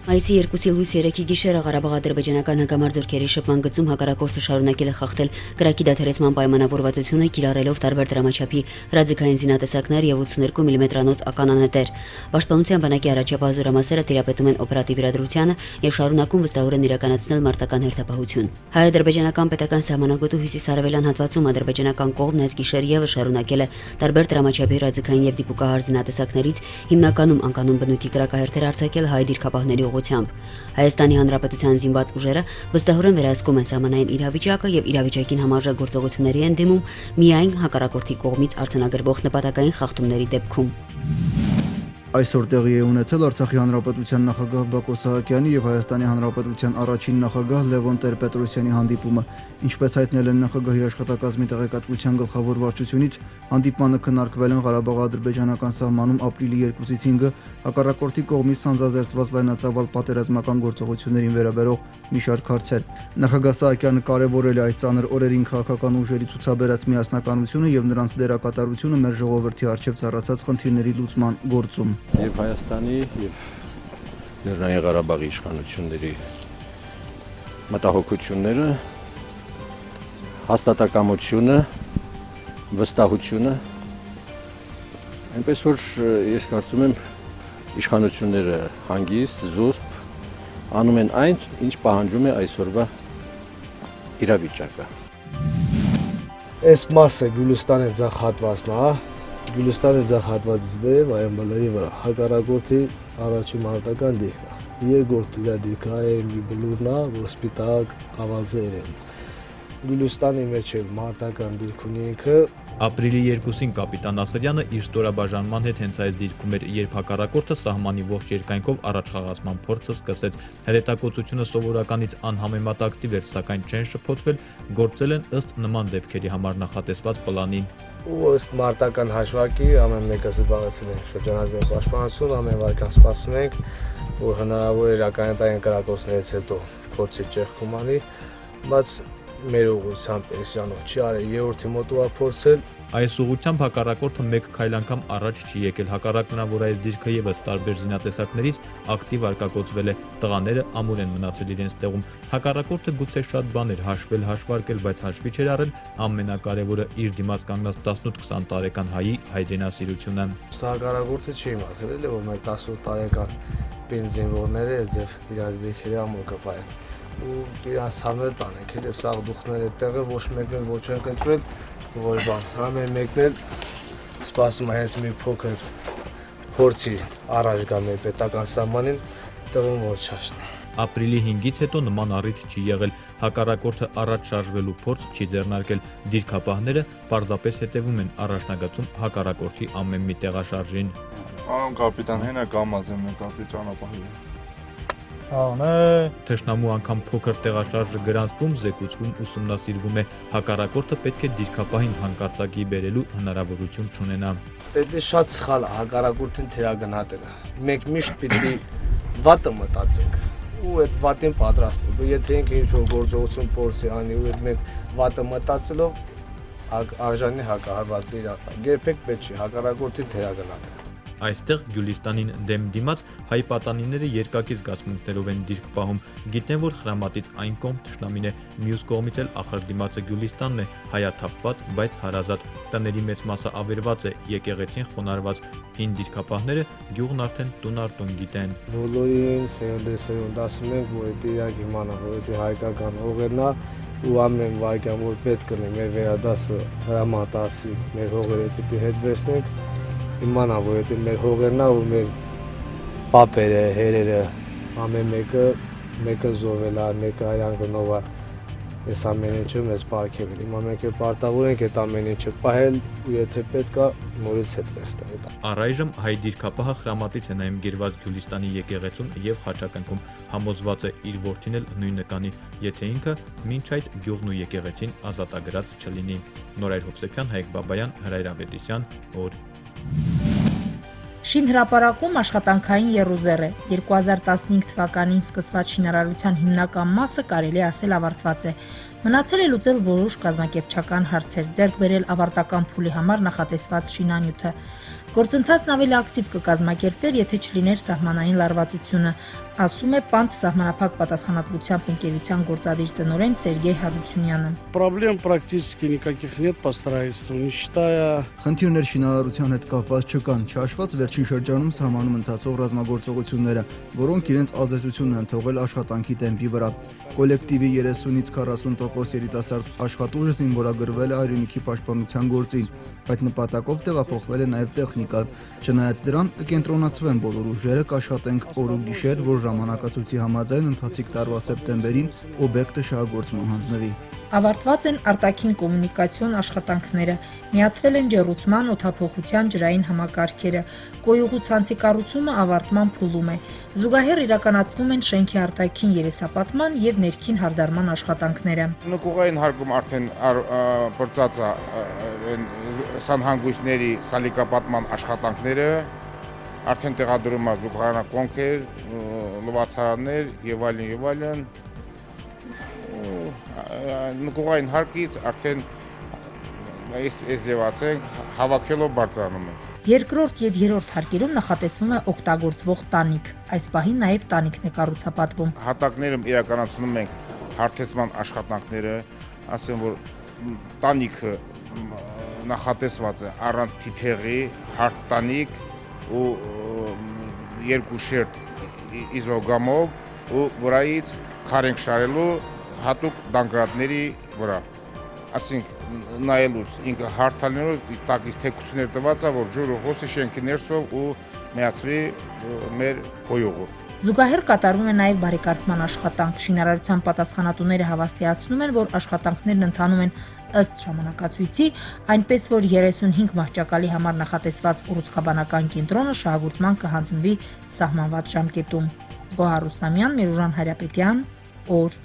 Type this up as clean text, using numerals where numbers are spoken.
Այսի 2-ի լույս 3-ի գիշերը Ղարաբաղ-ադրբեջանական հակամարտությունների շփման գծում հակառակորդը շարունակել է խախտել կրակի դադարեցման պայմանավորվածությունը, կիրառելով տարբեր դրամաչափի հրաձգային զինատեսակներ եւ 82 մմ-անոց ականանետեր։ Պաշտպանության բանակի առաջապահ զորամասերը տիրապետում են օպերատիվ իրադրությանը եւ շարունակում վստահորեն իրականացնել մարտական հերթապահություն։ Հայ-ադրբեջանական պետական սահմանագոտու հյուսիս-արևելյան հատվածում ադրբեջանական կողմն այս գիշեր եւս շարունակել է տարբեր դրամաչափի հրաձգային եւ դիպուկահար զինատեսակներից հիմնականում անկանոն բնույթի կրակահերթեր արձակել հայ դիրքապահների Հայաստանի Հանրապետության զինված ուժերը վստահորեն վերահսկում են սահմանային իրավիճակը եւ իրավիճակին համարժեք գործողությունների են դիմում միայն հակառակորդի կողմից արձանագրվող նպատակային խախտումների դեպքում։ Այսօր տեղի է ունեցել Արցախի Հանրապետության նախագահ Բակո Սահակյանի եւ Հայաստանի Հանրապետության առաջին նախագահ Լևոն Տեր-Պետրոսյանի հանդիպումը։ Ինչպես հայտնել են նախագահի աշխատակազմի տեղեկատվության գլխավոր վարչությունից, հանդիպմանը քննարկվել են Ղարաբաղ-ադրբեջանական սահմանում ապրիլի 2-ից 5-ը հակառակորդի կողմից սանձազերծված լայնածավալ պատերազմական գործողություններին վերաբերող մի շարք հարցեր։ Նախագահ Սահակյանը կարևորել է այս ծանր օրերին քաղաքական ուժերի ցուցաբերած միասնականությունը եւ նրանց դերակատարությունը մեր ժողովրդի առջեւ ծառացած խնդիրների լուծման գործում։ Եվ Հայաստանի եւ Լեռնային Ղարաբաղի իշխանությունների մտահոգությունները, հաստատակամությունը, վստահությունը, այնպես որ ես կարծում եմ իշխանությունները հանգիստ, զուսպ անում են այն, ինչ պահանջում է այսօրվա իրավիճակը։ Այս մասը Գյուլիստանի ձախ հատվածն է, Գյուլիստանի ձախ հատվածից վերև այն բոլորի վրա հակառակորդի առաջին մարտական դիրքն է։ Երկրորդ իր դիրքը այն մի բլուրն է, որ սպիտակ ավազեր են։ Գյուլիստանի մեջ էլ մարտական դիրք ունի ինքը։ Ապրիլի 2-ին կապիտան Ասրյանը իր ստորաբաժանման հետ հենց այս դիրքում էր, երբ հակառակորդը սահմանի ողջ երկայնքով առաջխաղացման փորձը սկսեց։ Հրետակոծությունը սովորականից անհամեմատ ակտիվ էր, սակայն չեն շփոթվել, գործել են ըստ նման դեպքերի համար նախատեսված պլանի։ Ու ըստ մարտական հաշվարկի ամեն մեկը զբաղեցել են շրջանաձև պաշտպանություն, ամեն վարքան սպասում ենք, որ հնարավոր է իրականային կրակոցներից հետո փորձի ճեղքում անի, բայց մեր ուղղությամբ էսյանով չի արել, երրորդի մոտով է փորձել։ Այս ուղղությամբ հակառակորդը մեկ քայլ անգամ առաջ չի եկել, հակառակն որ այս դիրքը եւս տարբեր զինատեսակներից ակտիվ արկակոծվել է, տղաները ամուր են մնացել իրենց տեղում։ Հակառակորդը գուցե շատ բաներ հաշվել, հաշվարկել, բայց հաշվի չէր առել ամենակարևորը իր դիմաց կանգնած 18-20 տարեկան հայի հայրենասիրությունը։ Հակառակորդը չի իմացել, էլի որ մեր 18 տարեկան բենզինվորները ձև իրաց դիրքերի ամուր կպայեն։ Ու իրանց համեր տանենք, էլ սաղ դուխները տեղը ոչ մեկն էլ ոչ ենք ընտրել, որ բան, ամեն մեկն էլ սպասում է հենց մի փոքր փորձի առաջ գա մեր պետական սահմանին, տվում որ չաշնի։ Ապրիլի 5-ից հետո նման առիթ չի եղել, հակառակորդը առաջ շարժվելու փորձ չի ձեռնարկել, դիրքապահները պարզապես հետևում են առաջնագծում հակառակորդի ամեն մի տեղաշարժին։ Ան կապիտան հենա կամազեմ նկատի ճանապարհի։ Թշնամու անգամ փոքր տեղաշարժը գրանցվում, զեկուցվում, ուսումնասիրվում է, հակառակորդը պետք է դիրքապահին հանկարծակի բերելու հնարավորություն չունենա։ Դա շատ սխալ է հակառակորդին թերագնահատելը։ Մենք միշտ պիտի վատը մտածենք ու այդ վատին պատրաստենք։ Եթե ինքը ինչ-որ գործողություն փորձի անի ու այդ մենք վատը մտածելով արժանի հակահարված իրական։ Երբեք պետք չի հակառակորդին թերագնահատել։ Այստեղ Գյուլիստանին դեմ դիմաց հայ պատանիները երկակի զգացմունքներով են դիրք պահում, գիտեն, որ խրամատից այն կողմ թշնամին է, մյուս կողմից էլ ախր դիմացը Գյուլիստանն է, հայաթափված, բայց հարազատ, տների մեծ մասը ավերված է, եկեղեցին խոնարհված, հին դիրքապահները գյուղն արդեն տուն գիտեն։ Բոլորին սերնդեսերունդ ասում ենք, որ դա իրանք իմանա, որ դա հայկական հողերն է ու ամեն վայրկյան որ պետք է մեր վերադասը հրամատասի, մեր հողերը պիտի հետ վերցնենք, իմանա, որ դա մեր հողերն է ու մեր պապերը, հերերը, ամեն մեկը զոհվել է, մեկը հայրանգնով է, այս ամեն ինչը մեզ պարգևել։ Հիմա մենք պարտավոր ենք այդ ամեն ինչը պահել ու եթե պետք է նորից հետ վերցնել։ Առայժմ հայ դիրքապահը խրամատից է նայում գերված Գյուլիստանի եկեղեցուն եւ խաչակնքում, համոզված է իր որդին էլ նույնը կանի, եթե ինքը մինչ այդ գյուղն ու եկեղեցին ազատագրած չլինի։ Նորայր Հովսեփյան, Հայկ Բաբայան, Հրայր Ավետիսյան, օր։ Շինհրապարակում աշխատանքային եռուզեռ է։ 2015 թվականին սկսված շինարարության հիմնական մասը կարելի ասել ավարտված է։ Մնացել է լուծել որոշ կազմակերպչական հարցեր, ձեռք բերել ավարտական փուլի համար նախատեսված շինանյութը։ Գործընթացն ավելի ակտիվ կկազմակերպվեր, եթե չլիներ սահմանային լարվածությունը, ասում է Պանթ սահմանափակ պատասխանատվությամբ ընկերության գործադիր տնօրեն Սերգեյ Հարությունյանը։ Проблем практически никаких нет по строительству, не считая Խնդիրներ շինարարության հետ կապված չկան, չհաշված վերջին շրջանում սահմանում ընթացող ռազմագործողությունները, որոնք իրենց ազդեցությունն են թողել աշխատանքի տեմպի վրա։ Կոլեկտիվի 30-ից 40% երիտասարդ աշխատուժը զինվորագրվել է Արյունիքի պաշտպանության գործին, այդ նպատակով տեղափոխվել է նաև տեխնիկան։ Չնայած դրան կկենտրոնացվեն բոլոր ուժերը, կաշխատենք օր ու գիշեր, որ ժամանակացույցի համաձայն ընթացիկ տարվա սեպտեմբերին օբյեկտը շահագործման հանձնվի։ Ավարտված են արտաքին կոմունիկացիոն աշխատանքները, միացվել են ջեռուցման, օդափոխության ջրային համակարգերը, կոյուղու ցանցի կառուցումը ավարտման փուլում է։ Զուգահեռ իրականացվում են շենքի արտաքին երեսապատման եւ ներքին հարդարման աշխատանքները։ Նկուղային հարկում արդեն բրծած է սանհանգույցների սալիկապատման աշխատանքները, արդեն տեղադրում է զուգահեռակոնքեր, լվացարաններ եւ այլն։ Նկուղային հարկից արդեն այս եւ ասենք հավաքելով բարձրանում է։ Երկրորդ եւ երրորդ հարկերում նախատեսվում է օգտագործվող տանիք։ Այս պահին նաեւ տանիքն է կառուցապատվում։ Հատակներում իրականացնում ենք հարթեցման աշխատանքները, ասեմ որ տանիքը նախատեսված է առանց թիթեղի, հարթ տանիք ու երկու շերտ իզոգամով ու վրայից քարենք շարելու հատուկ դանգրատների վրա, ասենք նայելուց ինքը հարթալներով տակից թեկություններ տված է, որ ջուրը հոսի շենքի ներսով ու միացվի մեր կոյուղով։ Զուգահեռ կատարվում է նաև բարեկարգման աշխատանք։ Շինարարության պատասխանատուները հավաստիացնում են, որ աշխատանքներն ընթանում են ըստ ժամանակացույցի, այնպես որ 35 մահճակալի համար նախատեսված ուռուցքաբանական կենտրոնը շահագործման կհանձնվի սահմանված ժամկետում։ Գոհար Ռուստամյան, Միրուժան Հարապետյան, օր